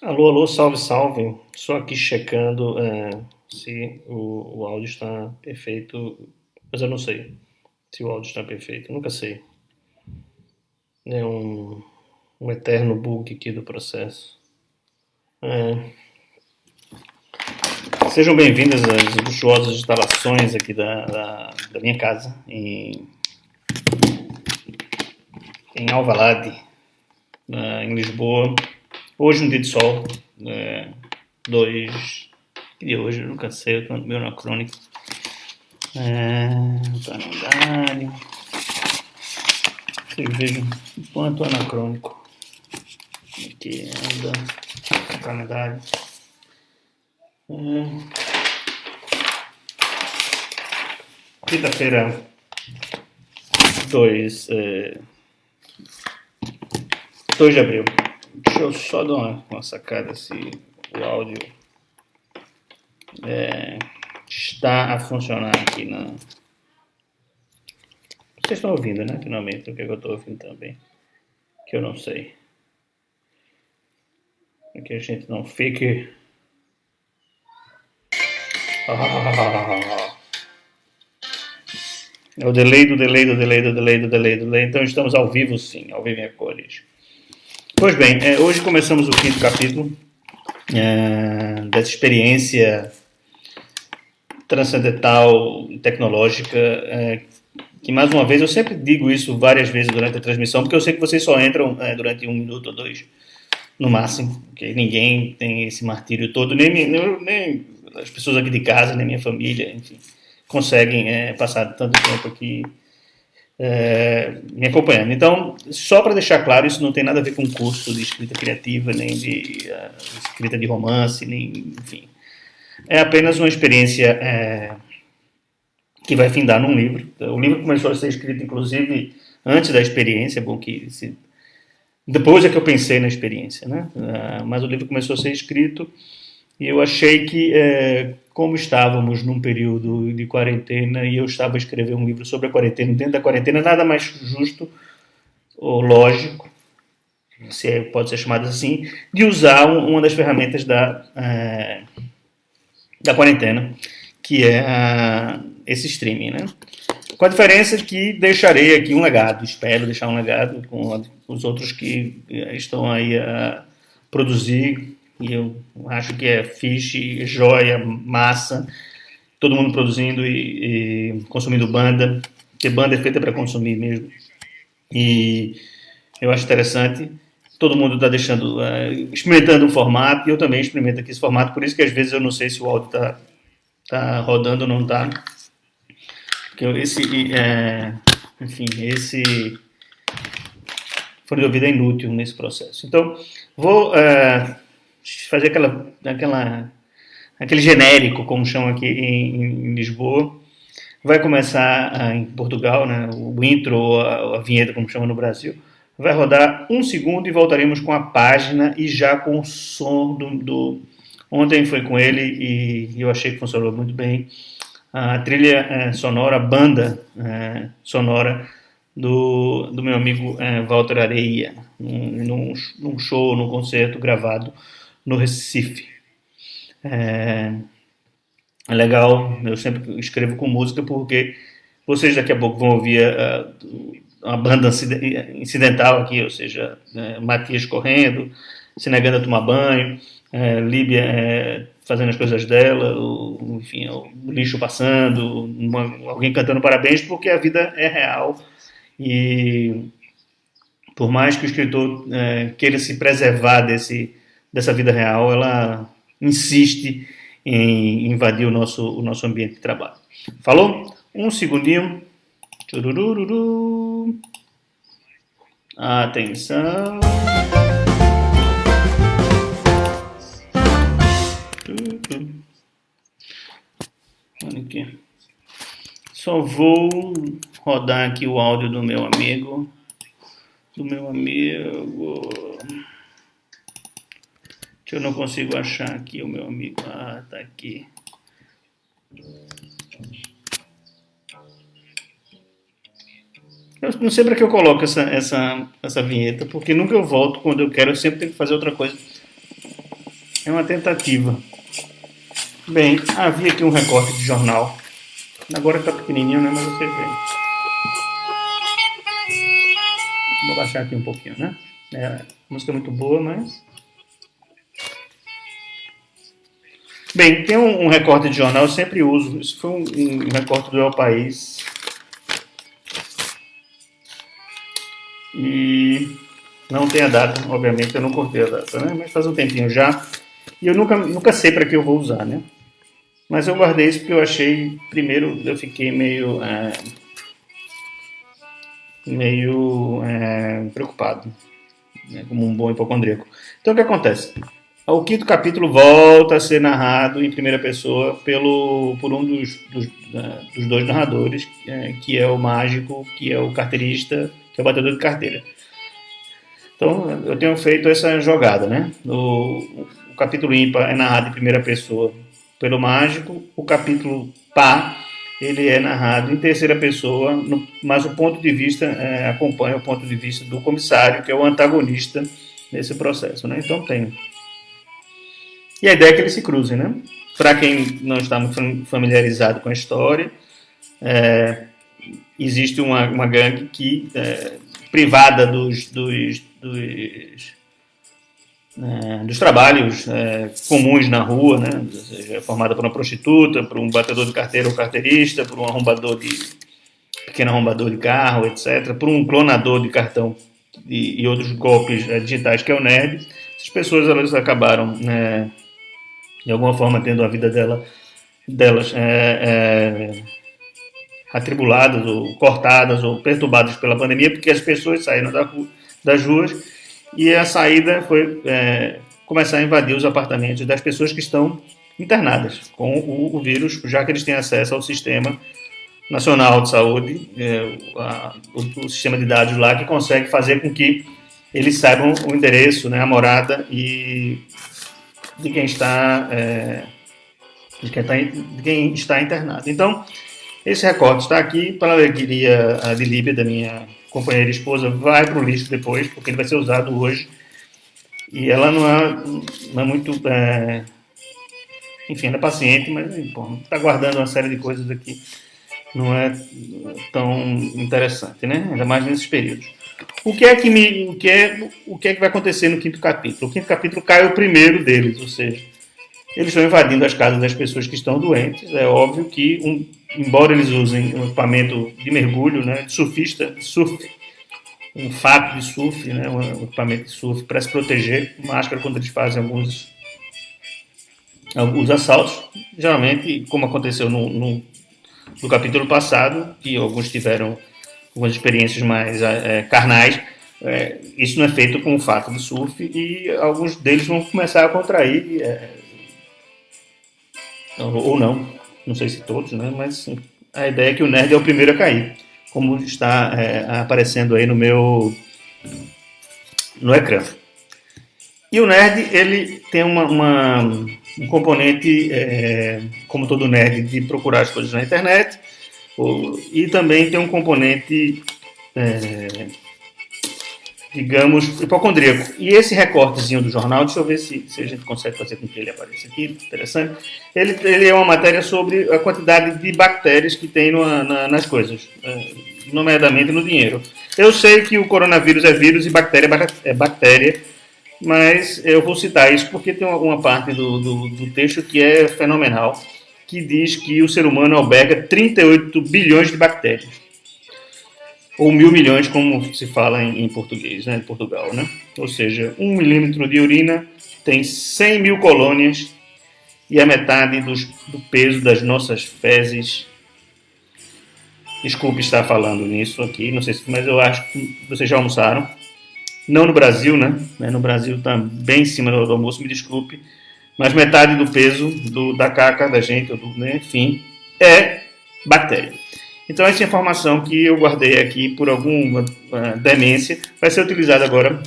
Alô, alô, salve, salve. Só aqui checando se o áudio está perfeito, mas eu não sei se o áudio está perfeito, eu nunca sei. É um eterno bug aqui do processo. É, Sejam bem-vindos às luxuosas instalações aqui da minha casa, em Alvalade, em Lisboa. Hoje um dia de sol, é, dois... Que dia é hoje? Eu nunca sei, eu tô meio anacrônico. Calendário. Vocês vejam o quanto anacrônico. Aqui anda o calendário. Quinta-feira, 2 de abril. Deixa eu só dar uma sacada se o áudio está a funcionar aqui na. Vocês estão ouvindo, né? Finalmente, o que eu estou ouvindo também. Que eu não sei. É que a gente não fique. É o delay do delay do delay do delay do delay do delay. Então estamos ao vivo, sim, ao vivo em cores. Pois bem, hoje começamos o quinto capítulo dessa experiência transcendental e tecnológica, que mais uma vez, eu sempre digo isso várias vezes durante a transmissão, porque eu sei que vocês só entram durante 1 minuto ou 2, no máximo, porque ninguém tem esse martírio todo, nem as pessoas aqui de casa, nem minha família, enfim, conseguem passar tanto tempo aqui me acompanhando. Então, só para deixar claro, isso não tem nada a ver com curso de escrita criativa, nem de escrita de romance, nem, enfim. É apenas uma experiência que vai findar num livro. O livro começou a ser escrito, inclusive, antes da experiência. É bom que depois é que eu pensei na experiência, né? Mas o livro começou a ser escrito e eu achei que, como estávamos num período de quarentena e eu estava a escrever um livro sobre a quarentena, dentro da quarentena, nada mais justo ou lógico, se pode ser chamado assim, de usar uma das ferramentas da quarentena, que é esse streaming, né? Com a diferença que deixarei aqui um legado, espero deixar um legado com os outros que estão aí a produzir, e eu acho que é fiche, joia, massa, todo mundo produzindo e consumindo banda, porque banda é feita para consumir mesmo, e eu acho interessante. Todo mundo está deixando, experimentando um formato, e eu também experimento aqui esse formato, por isso que às vezes eu não sei se o áudio está rodando ou não está. Porque esse fone de ouvido é inútil nesse processo. Então, vou fazer aquele genérico, como chamam aqui em Lisboa. Vai começar em Portugal, né, o intro ou a vinheta, como chama no Brasil. Vai rodar 1 segundo e voltaremos com a página e já com o som Ontem foi com ele e eu achei que funcionou muito bem. A trilha sonora, a banda sonora do meu amigo Walter Areia, num show, num concerto gravado no Recife. É legal, eu sempre escrevo com música porque vocês daqui a pouco vão ouvir uma banda incidental aqui, ou seja, Matias correndo, se negando a tomar banho, Líbia fazendo as coisas dela, enfim, o lixo passando, alguém cantando parabéns, porque a vida é real e por mais que o escritor queira se preservar dessa vida real, ela insiste em invadir o nosso ambiente de trabalho. Falou? 1 segundinho. Tchurururu. Atenção. Olha aqui. Só vou rodar aqui o áudio do meu amigo. Eu não consigo achar aqui o meu amigo. Ah, tá aqui. Eu não sei para que eu coloco essa vinheta, porque nunca eu volto quando eu quero, eu sempre tenho que fazer outra coisa. É uma tentativa. Bem, havia aqui um recorte de jornal. Agora está pequenininho, né? Mas vocês veem. Vou baixar aqui um pouquinho, né? A música é muito boa, mas... Bem, tem um recorte de jornal, eu sempre uso. Isso foi um recorte do El País. E não tem a data, obviamente, eu não cortei a data, né? Mas faz um tempinho já. E eu nunca sei para que eu vou usar, né? Mas eu guardei isso porque eu achei... Primeiro, eu fiquei meio preocupado, né? Como um bom hipocondríaco. Então, o que acontece? O quinto capítulo volta a ser narrado em primeira pessoa por um dos dois narradores, que é o mágico, que é o carteirista, que é o batedor de carteira. Então, eu tenho feito essa jogada, né? O capítulo ímpar é narrado em primeira pessoa pelo mágico, o capítulo par ele é narrado em terceira pessoa, mas o ponto de vista acompanha o ponto de vista do comissário, que é o antagonista nesse processo, né? Então tem. E a ideia é que eles se cruzem, né? Para quem não está muito familiarizado com a história, existe uma gangue que, privada dos trabalhos comuns na rua, né? Ou seja, formada por uma prostituta, por um batedor de carteira ou carteirista, por um pequeno arrombador de carro, etc., por um clonador de cartão e outros golpes digitais, que é o nerd. Essas pessoas elas acabaram, de alguma forma, tendo a vida delas atribuladas ou cortadas ou perturbadas pela pandemia, porque as pessoas saíram das ruas e a saída foi começar a invadir os apartamentos das pessoas que estão internadas com o vírus, já que eles têm acesso ao Sistema Nacional de Saúde, o sistema de dados lá, que consegue fazer com que eles saibam o endereço, né, a morada de quem está internado. Então, esse recorte está aqui, para a alegria de Líbia, da minha companheira e esposa, vai para o lixo depois, porque ele vai ser usado hoje. E ela não é muito... enfim, ela é paciente, mas está guardando uma série de coisas aqui. Não é tão interessante, né? Ainda mais nesses períodos. O que é que vai acontecer no quinto capítulo? O quinto capítulo cai o primeiro deles, ou seja, eles estão invadindo as casas das pessoas que estão doentes. É óbvio que, embora eles usem um equipamento de mergulho, né, de surf, um fato de surf, né, um equipamento de surf para se proteger, máscara quando eles fazem alguns assaltos, geralmente, como aconteceu no capítulo passado, que alguns tiveram algumas experiências mais carnais, isso não é feito com o fato de surf e alguns deles vão começar a contrair, ou não sei se todos, né? Mas a ideia é que o nerd é o primeiro a cair, como está aparecendo aí no ecrã. E o nerd, ele tem um componente, como todo nerd, de procurar as coisas na internet, e também tem um componente, digamos, hipocondríaco. E esse recortezinho do jornal, deixa eu ver se a gente consegue fazer com que ele apareça aqui, interessante. Ele é uma matéria sobre a quantidade de bactérias que tem nas coisas, nomeadamente no dinheiro. Eu sei que o coronavírus é vírus e bactéria é bactéria, mas eu vou citar isso porque tem uma parte do texto que é fenomenal, que diz que o ser humano alberga 38 bilhões de bactérias. Ou 1.000 milhões, como se fala em português, né, em Portugal, né? Ou seja, 1 milímetro de urina tem 100 mil colônias e a metade do peso das nossas fezes. Desculpe estar falando nisso aqui, não sei mas eu acho que vocês já almoçaram. Não no Brasil, né? No Brasil está bem em cima do almoço, me desculpe. Mas metade do peso da caca da gente, enfim, é bactéria. Então, essa informação que eu guardei aqui por alguma demência vai ser utilizada agora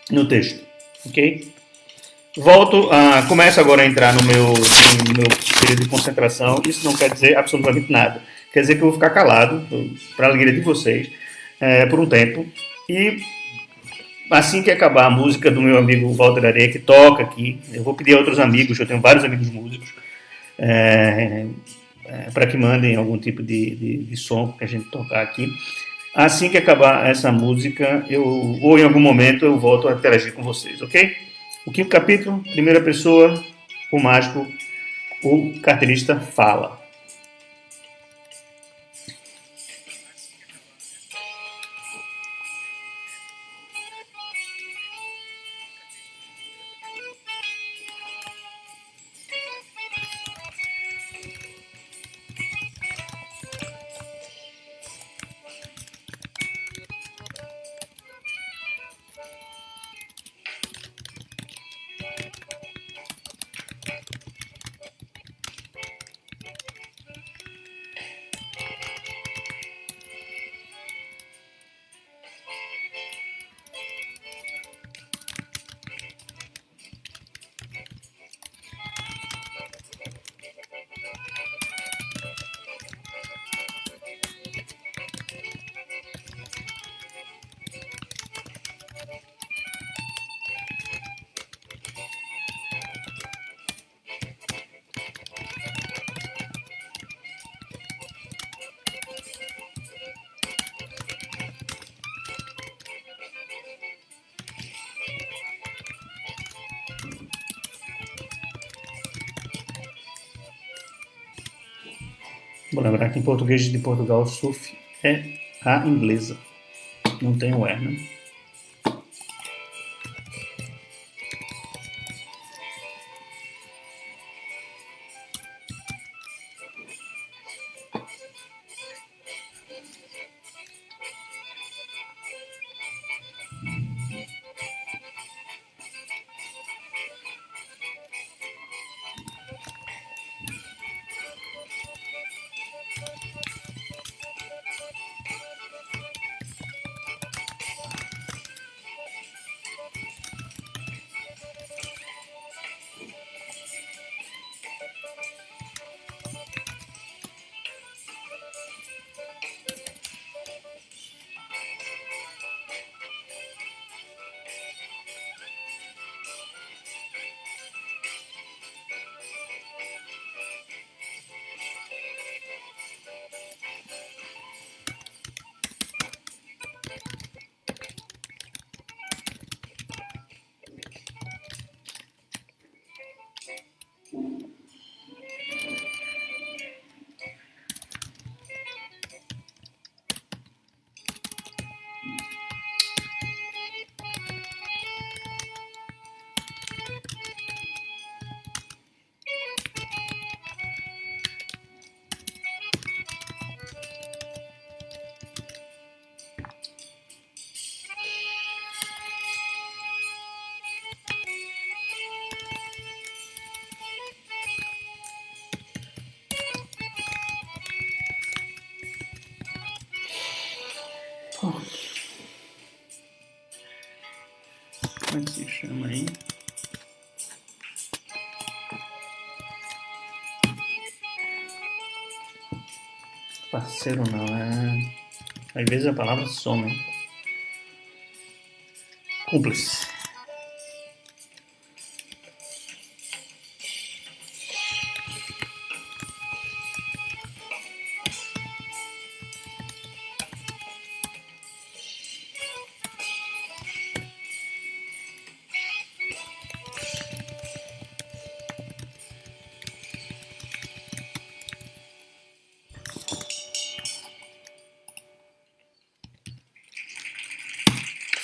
no texto, ok? Começo agora a entrar no meu período de concentração. Isso não quer dizer absolutamente nada. Quer dizer que eu vou ficar calado, para a alegria de vocês, por um tempo. E assim que acabar a música do meu amigo Walter Areia, que toca aqui, eu vou pedir a outros amigos, eu tenho vários amigos músicos, é, para que mandem algum tipo de som que a gente tocar aqui. Assim que acabar essa música, ou em algum momento eu volto a interagir com vocês, ok? O quinto capítulo, primeira pessoa, o mágico, o carteirista fala. Vou lembrar que em português de Portugal, surf é a inglesa. Não tem o E, né? Como é que se chama aí? Parceiro não, é... Às vezes a palavra some. Cúmplice.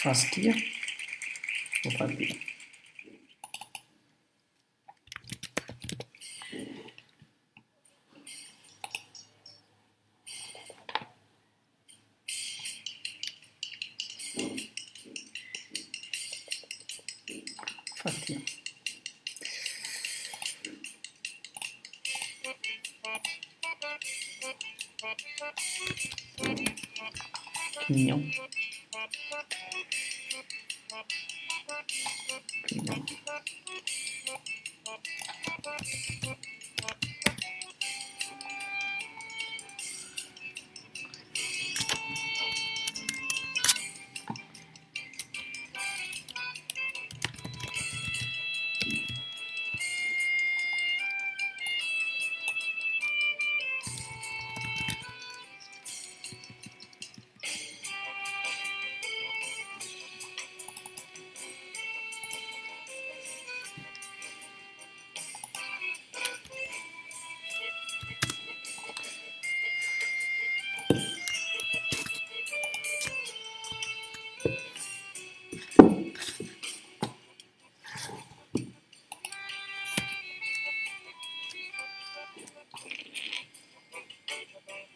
Fasquia ou fatia? Fatia. Quinhão. Quinhão.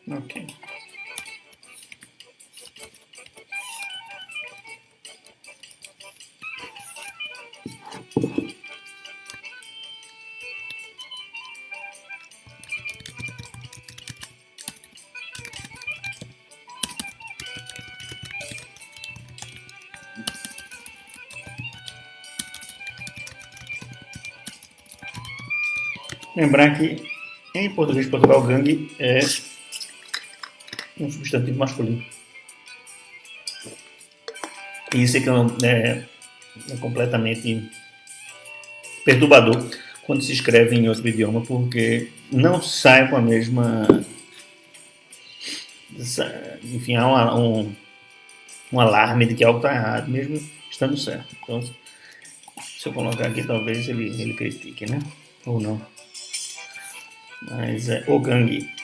Ok. Lembrar que em português de Portugal, gangue é um substantivo masculino. E isso é que é completamente perturbador quando se escreve em outro idioma, porque não sai com a mesma. Enfim, há um alarme de que algo está errado, mesmo estando certo. Então, se eu colocar aqui, talvez ele critique, né? Ou não. Mas é o gangue.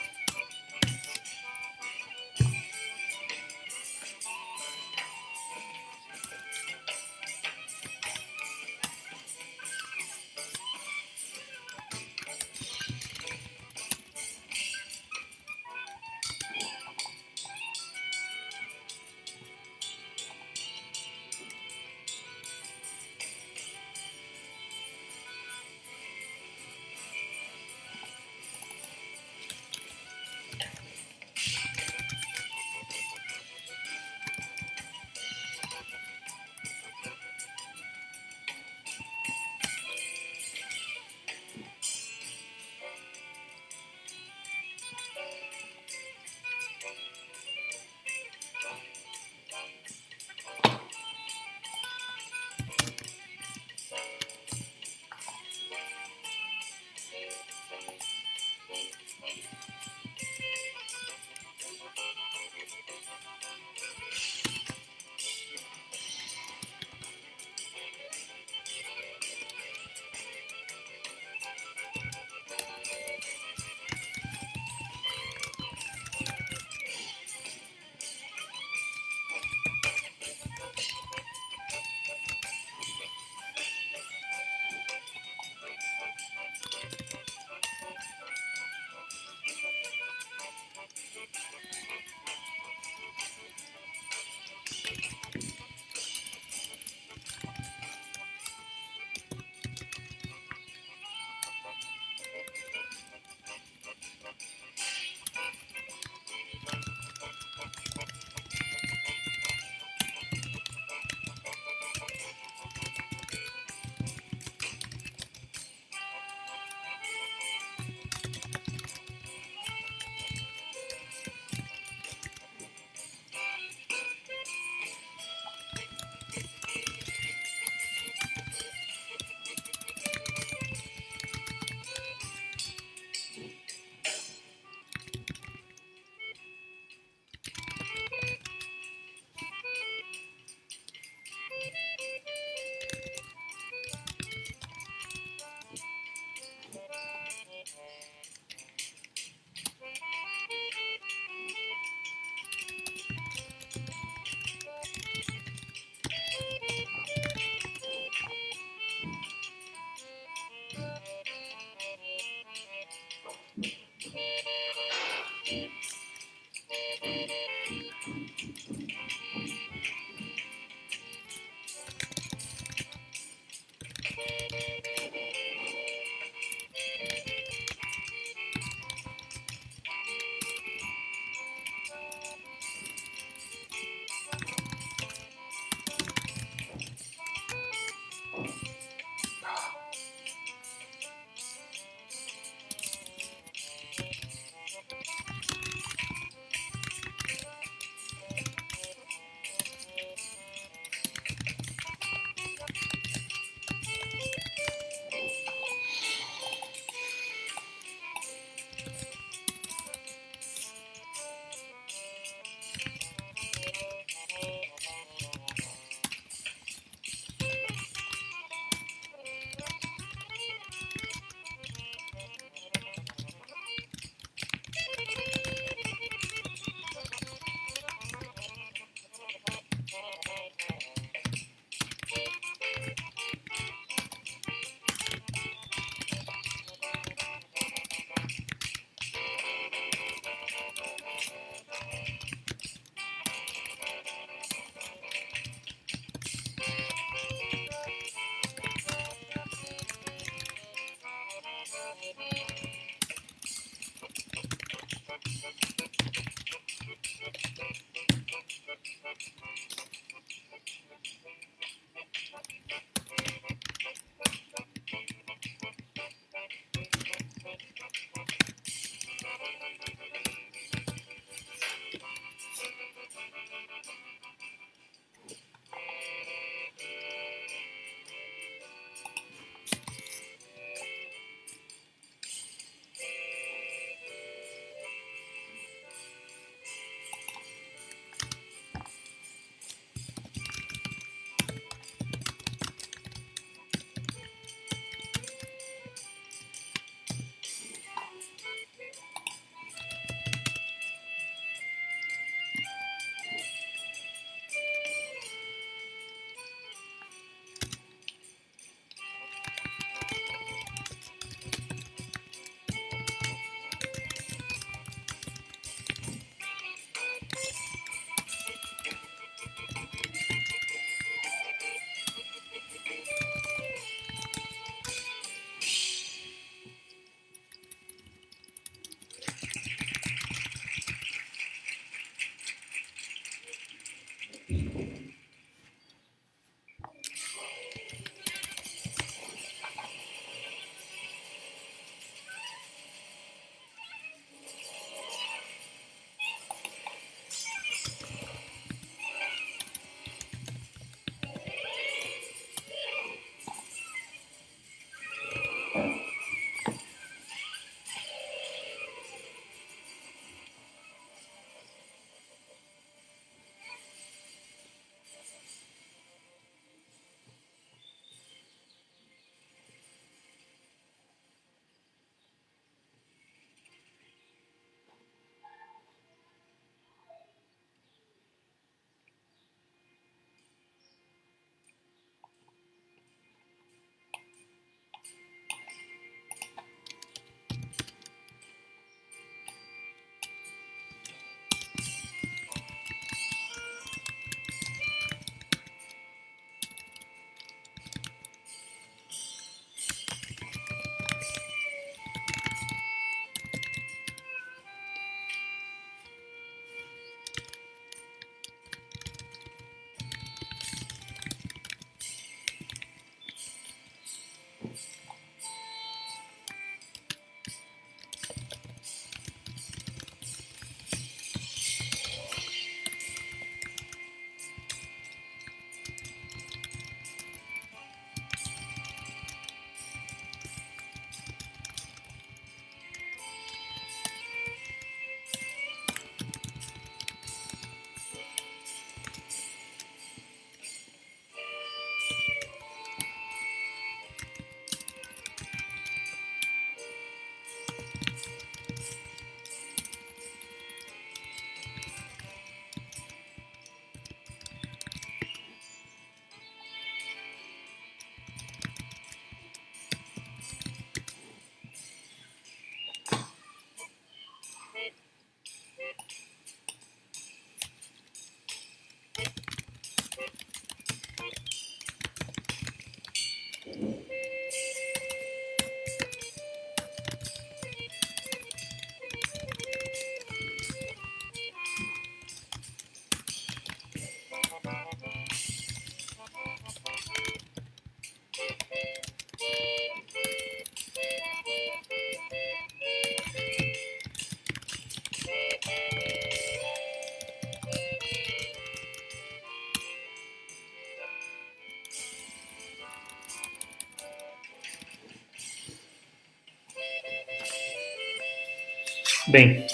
Bem,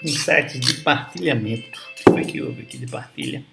um site de partilhamento. O que foi que houve aqui de partilha?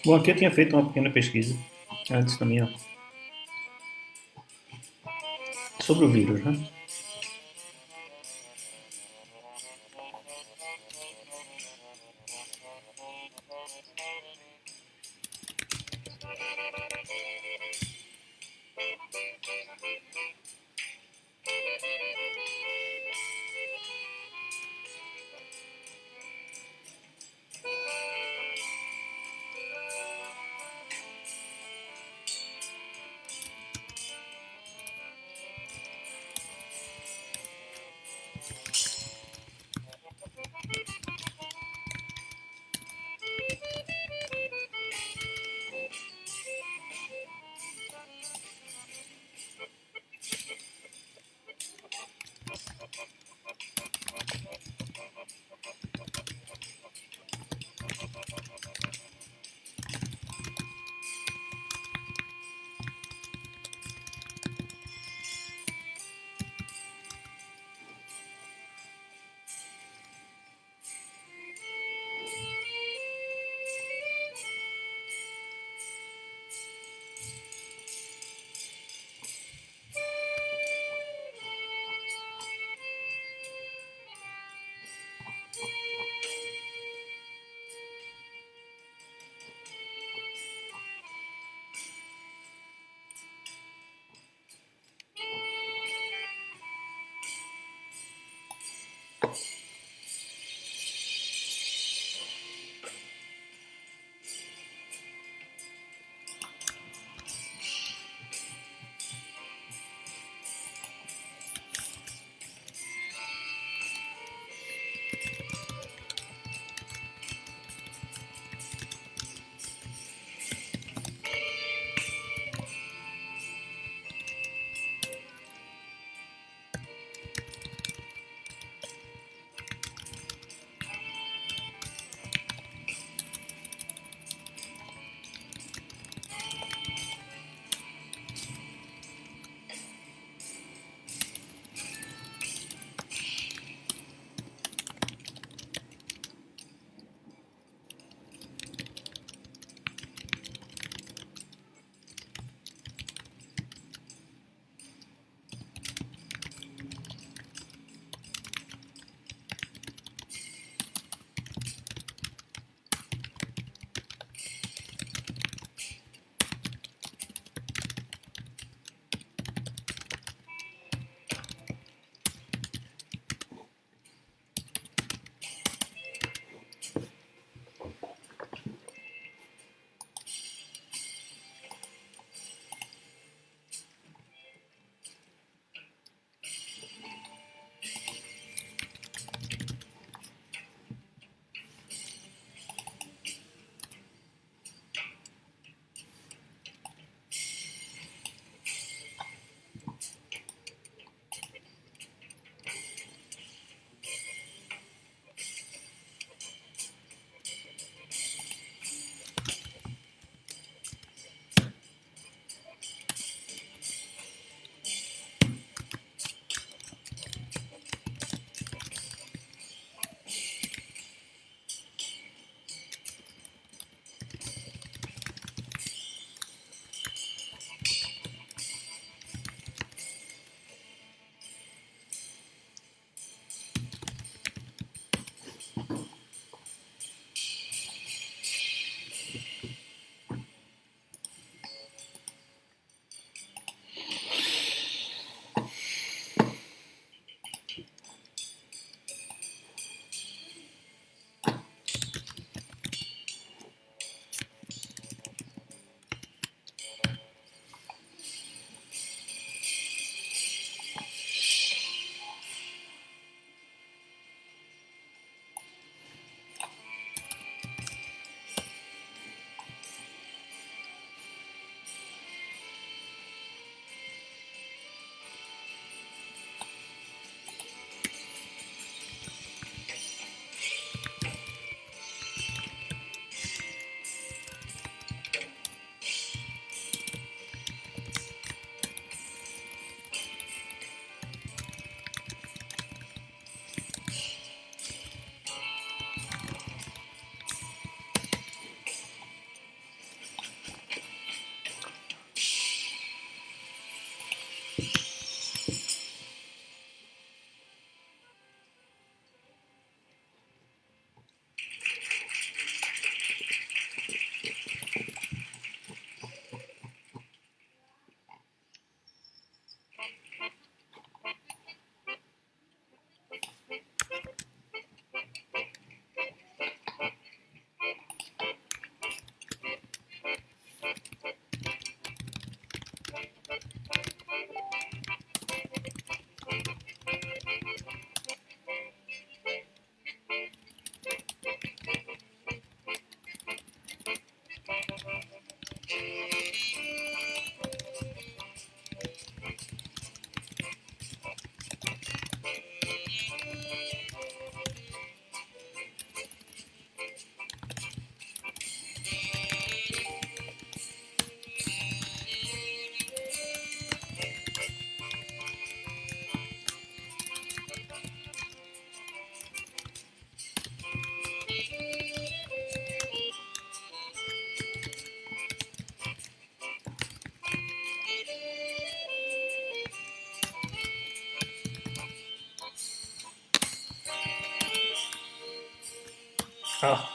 Bom, aqui eu tinha feito uma pequena pesquisa antes também, ó, sobre o vírus, né? Ah,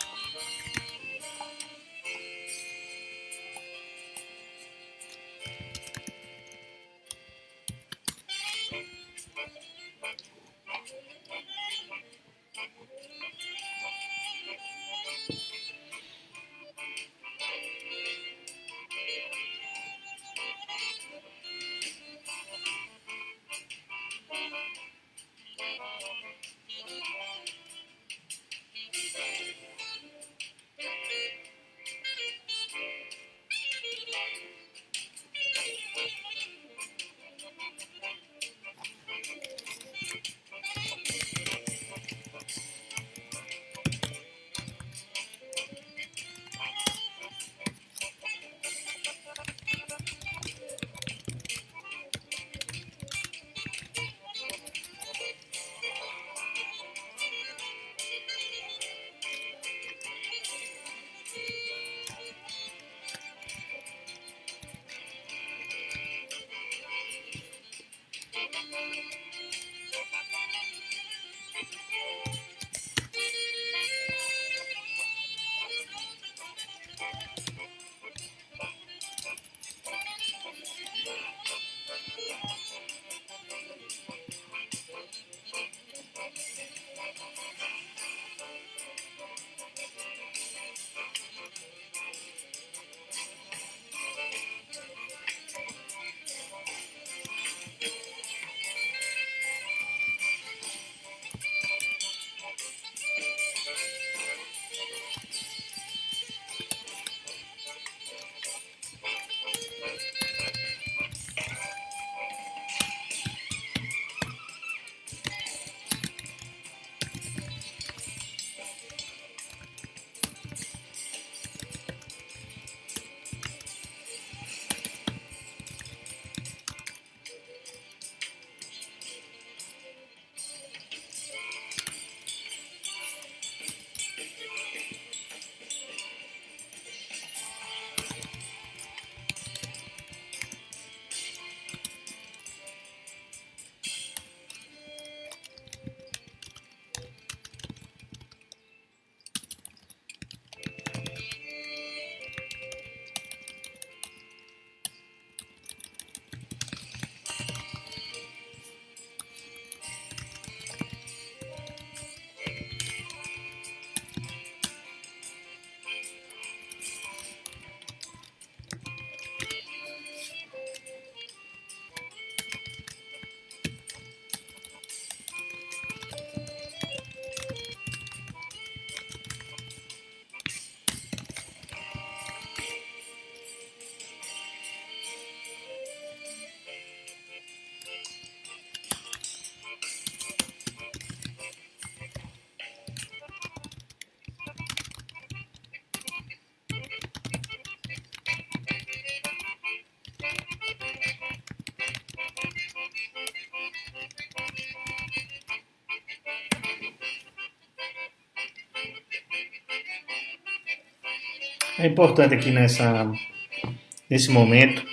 é importante aqui nesse momento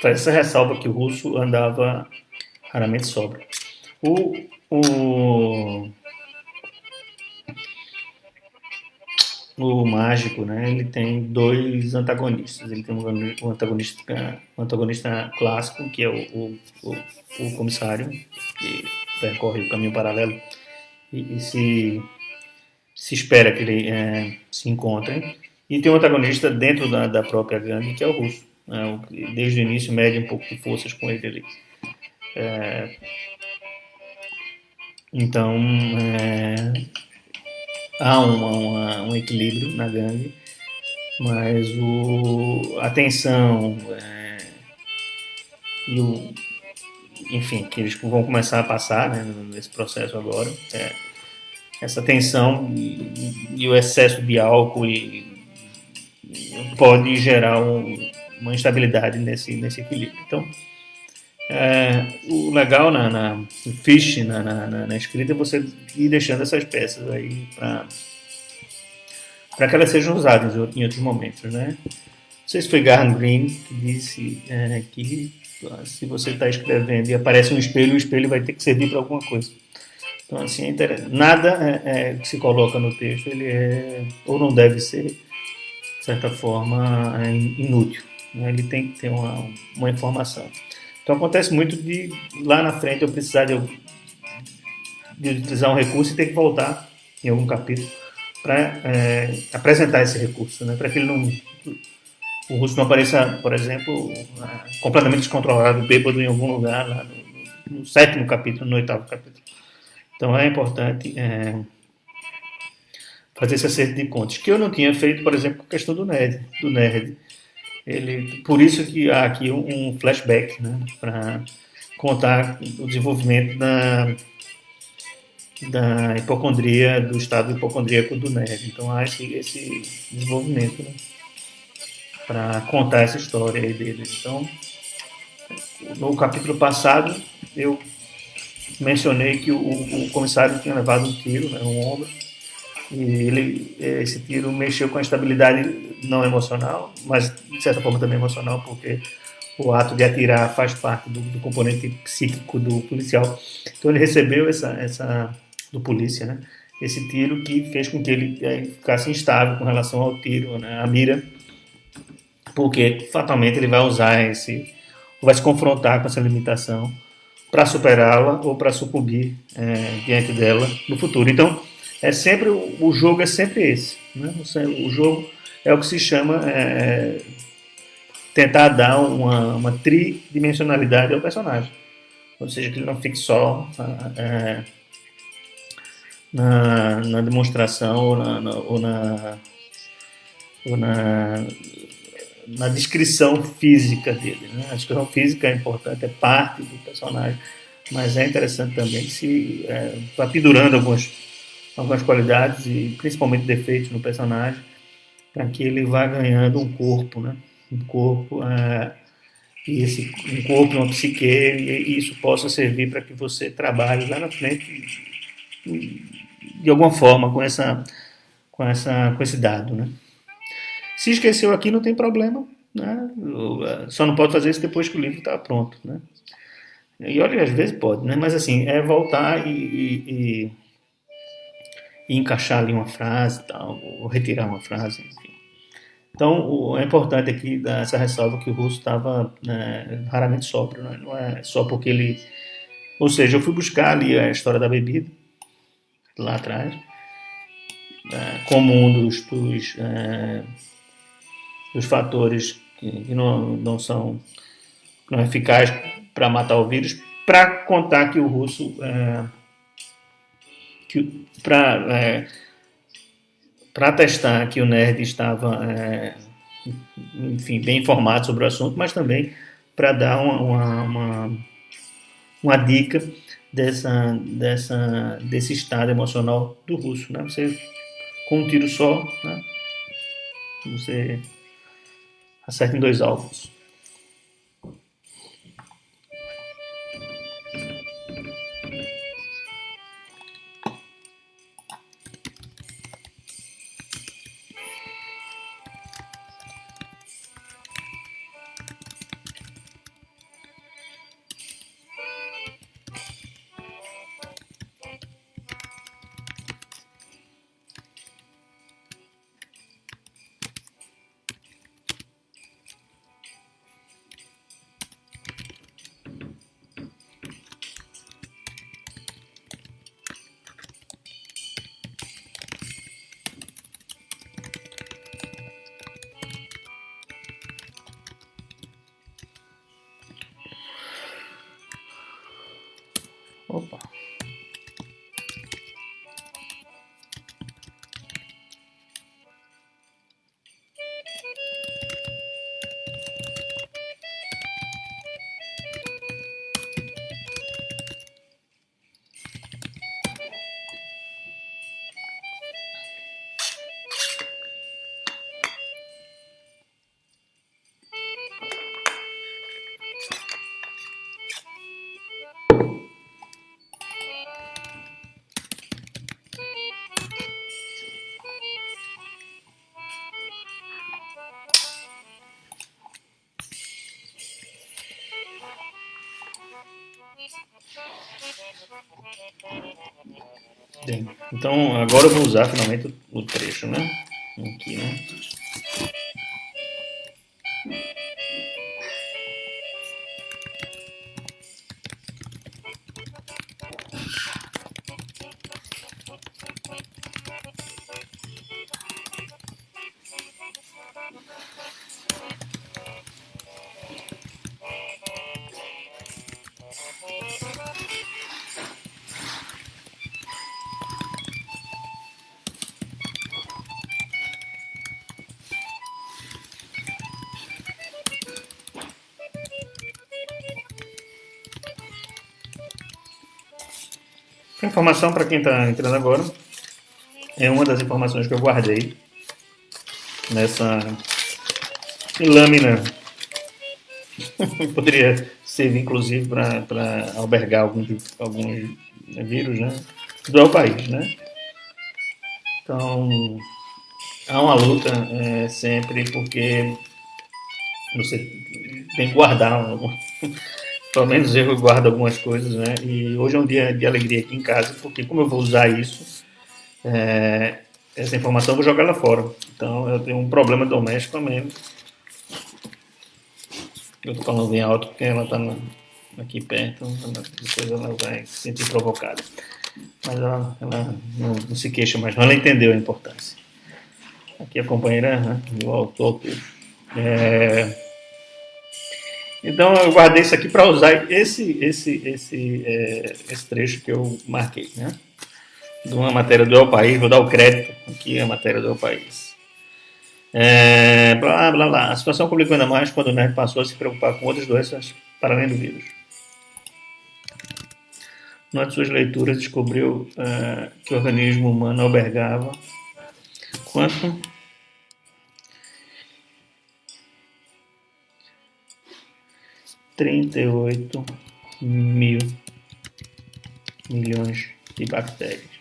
faz essa ressalva que o russo andava raramente sóbrio. O, o, o mágico, né, ele tem dois antagonistas. Ele tem um antagonista clássico, que é o comissário, que percorre o caminho paralelo e se espera que ele se encontrem. E tem um antagonista dentro da própria gangue, que é o russo, né, o que desde o início mede um pouco de forças com ele ali. Então, há um equilíbrio na gangue, mas a tensão e enfim, que eles vão começar a passar, né, nesse processo agora, essa tensão e o excesso de álcool pode gerar uma instabilidade nesse equilíbrio. Então, o legal no fish, na escrita, é você ir deixando essas peças aí para que elas sejam usadas em outros momentos, né? Não sei se foi Graham Greene que disse que se você está escrevendo e aparece um espelho, o espelho vai ter que servir para alguma coisa. Então, assim, nada que se coloca no texto ele é ou não deve ser, de certa forma, inútil. Né? Ele tem que ter uma informação. Então, acontece muito de lá na frente eu precisar de utilizar um recurso e ter que voltar em algum capítulo para apresentar esse recurso, né? Para que ele não, o russo não apareça, por exemplo, completamente descontrolado, bêbado em algum lugar, lá no sétimo capítulo, no oitavo capítulo. Então é importante fazer esse acerto de contas, que eu não tinha feito, por exemplo, com a questão do nerd. Por isso que há aqui um flashback, né, para contar o desenvolvimento da hipocondria, do estado hipocondríaco do nerd. Então há esse desenvolvimento, né, para contar essa história aí dele. Então, no capítulo passado, eu mencionei que o comissário tinha levado um tiro, né, no ombro, e esse tiro mexeu com a estabilidade não emocional, mas de certa forma também emocional, porque o ato de atirar faz parte do componente psíquico do policial. Então ele recebeu do polícia, né? Esse tiro que fez com que ele ficasse instável com relação ao tiro, né? A mira, porque fatalmente ele vai usar vai se confrontar com essa limitação para superá-la ou para sucumbir diante dela no futuro. Então, o jogo é sempre esse. Né? O jogo é o que se chama tentar dar uma tridimensionalidade ao personagem. Ou seja, que ele não fique só na demonstração ou na descrição física dele. Né? A descrição física é importante, é parte do personagem, mas é interessante também se vai pendurando algumas qualidades e principalmente defeitos no personagem para que ele vá ganhando um corpo, né? Um corpo um corpo, uma psique, e isso possa servir para que você trabalhe lá na frente de alguma forma com esse dado, né? Se esqueceu aqui, não tem problema, né? Só não pode fazer isso depois que o livro está pronto, né? E olha, às vezes pode, né? Mas assim, é voltar e encaixar ali uma frase, tal, ou retirar uma frase, enfim. Então, é importante aqui dar essa ressalva que o russo estava raramente sóbrio, né? Não é só porque ele... Ou seja, eu fui buscar ali a história da bebida, lá atrás, como um dos fatores que não são não eficazes para matar o vírus, para contar que o russo... para atestar que o nerd estava, enfim, bem informado sobre o assunto, mas também para dar uma dica desse estado emocional do russo. Né? Você, com um tiro só, né? Você acerta em dois alvos. Opa. Bem, então agora eu vou usar finalmente o trecho, né? Aqui, né? A informação para quem está entrando agora é uma das informações que eu guardei nessa lâmina. Poderia servir, inclusive, para albergar alguns vírus, né? Do El País, né? Então, há uma luta sempre porque você tem que guardar, pelo menos eu guardo algumas coisas, né? E hoje é um dia de alegria aqui em casa, porque como eu vou usar isso, é, essa informação eu vou jogar lá fora. Então eu tenho um problema doméstico mesmo. Eu tô falando bem alto porque ela tá aqui perto, depois ela vai se sentir provocada. Mas ela não se queixa mais, não. Ela entendeu a importância. Aqui a companheira, né, do autor. É, então eu guardei isso aqui para usar esse trecho que eu marquei, né? De uma matéria do El País, vou dar o crédito aqui a matéria do El País. Blá, blá, blá. A situação complicou ainda mais quando o nerd passou a se preocupar com outras doenças para além do vírus. Numa de suas leituras, descobriu que o organismo humano albergava quanto? 38 mil milhões de bactérias.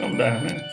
Não dá, né?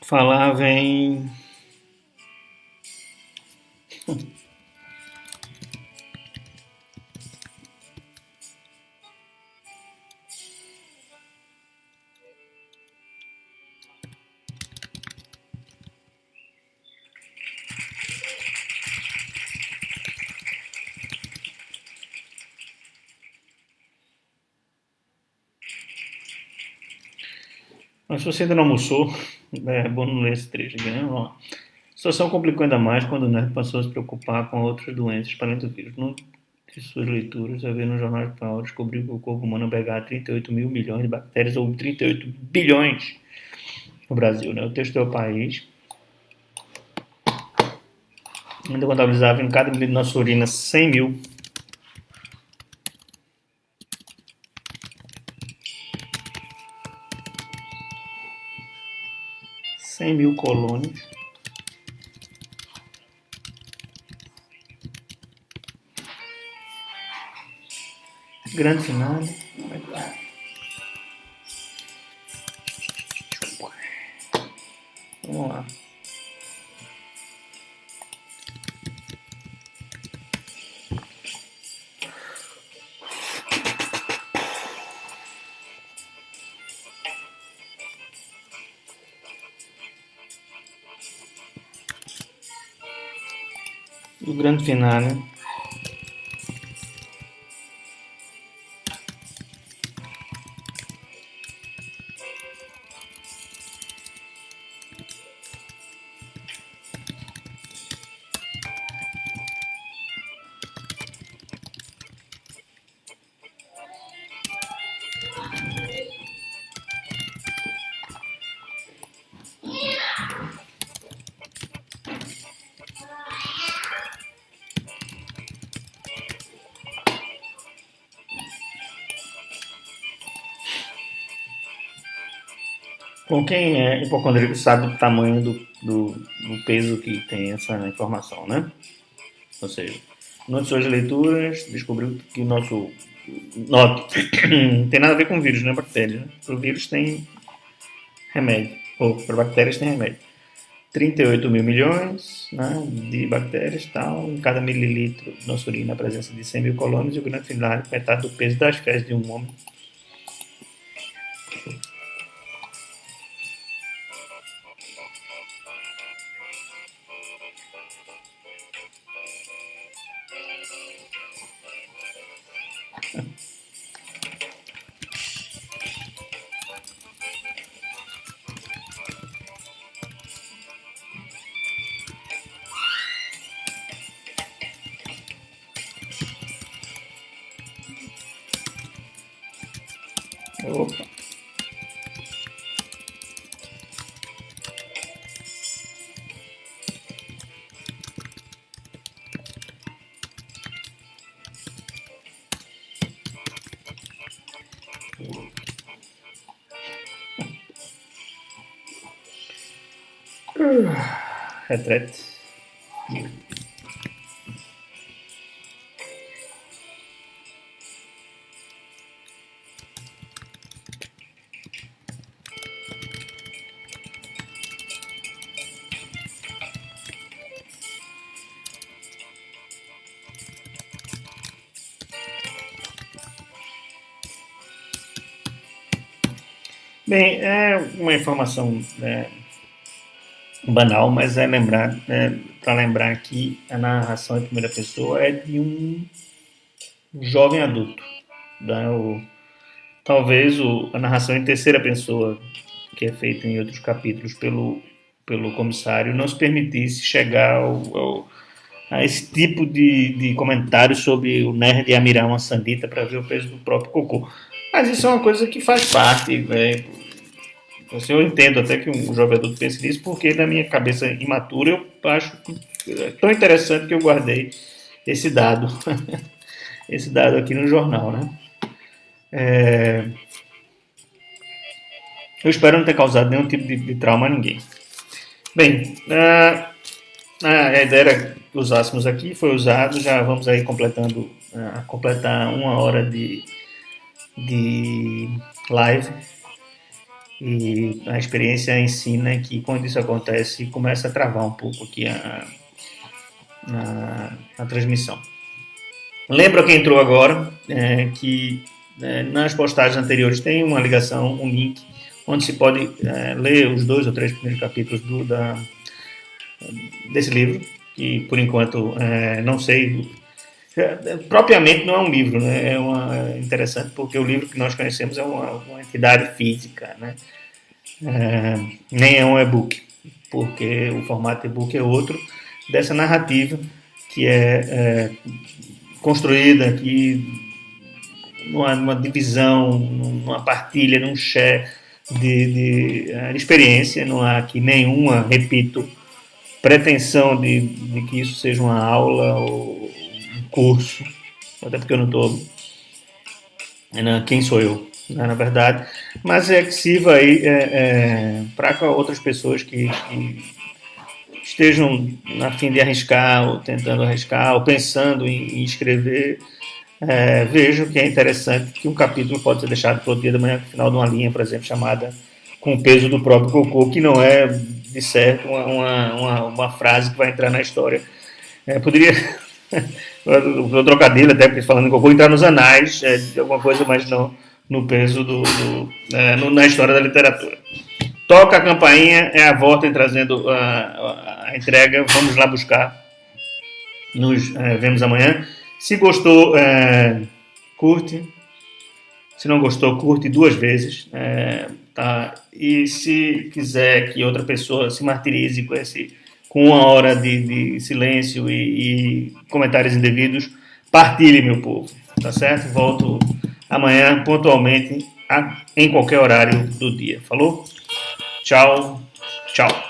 Falava em Mas se você ainda não almoçou, é bom não ler esse trecho aqui, né? Vamos lá. A situação complicou ainda mais quando o nerd passou a se preocupar com outras doenças para além do vírus. Numa de suas leituras, a ver no Jornal de Paulo, descobriu que o corpo humano albergava 38 mil milhões de bactérias, ou 38 bilhões no Brasil, né? O texto é o país. Ainda contabilizava em cada milímetro de nossa urina 100 mil colônias. Grande final. Vamos lá. do grande finale. Com quem é hipocondríaco sabe o tamanho do peso que tem essa informação, né? Ou seja, nas suas leituras, descobriu que o nosso. Note, não tem nada a ver com vírus, não é bactéria. Né? Para o vírus tem remédio, ou para bactérias tem remédio. 38 mil milhões, né, de bactérias, tal, em cada mililitro de nossa urina, a presença de 100 mil colônias e o grande final, metade do peso das fezes de um homem. Opa. Retrete. Bem, é uma informação banal, mas é para lembrar que a narração em primeira pessoa é de um jovem adulto. Né? Talvez a narração em terceira pessoa, que é feita em outros capítulos pelo comissário, não se permitisse chegar a esse tipo de comentário sobre o nerd e mirar uma sandita para ver o peso do próprio cocô. Mas isso é uma coisa que faz parte, né? Assim, eu entendo até que um jovem adulto pense nisso, porque na minha cabeça imatura eu acho tão interessante que eu guardei esse dado, esse dado aqui no jornal, né? Eu espero não ter causado nenhum tipo de trauma a ninguém. Bem, a ideia era que usássemos aqui, foi usado, já vamos aí completar 1 hora de live. E a experiência ensina que quando isso acontece, começa a travar um pouco aqui a transmissão. Lembra quem entrou agora que nas postagens anteriores tem uma ligação, um link, onde se pode ler os 2 ou 3 primeiros capítulos desse livro, que por enquanto não sei. Propriamente não é um livro, né? É interessante porque o livro que nós conhecemos é uma entidade física, né? Nem é um e-book, porque o formato e-book é outro dessa narrativa que é construída aqui numa divisão, numa partilha, num share de experiência. Não há aqui nenhuma, repito, pretensão de que isso seja uma aula ou curso, até porque eu não estou. Quem sou eu, né, na verdade, mas que sirva aí para outras pessoas que estejam a fim de arriscar, ou tentando arriscar, ou pensando em escrever. Vejam que é interessante que um capítulo pode ser deixado para o dia da manhã, no final de uma linha, por exemplo, chamada Com o Peso do Próprio Cocô, que não é, de certo, uma frase que vai entrar na história. Poderia. O trocadilho, até porque falando que eu vou entrar nos anais de alguma coisa, mas não no peso na história da literatura. Toca a campainha, é a Vorten trazendo a entrega, vamos lá buscar. Nos vemos amanhã. Se gostou, curte. Se não gostou, curte 2 vezes. Tá? E se quiser que outra pessoa se martirize com 1 hora de silêncio e comentários indevidos, partilhe, meu povo. Tá certo? Volto amanhã, pontualmente, em qualquer horário do dia. Falou? Tchau, tchau.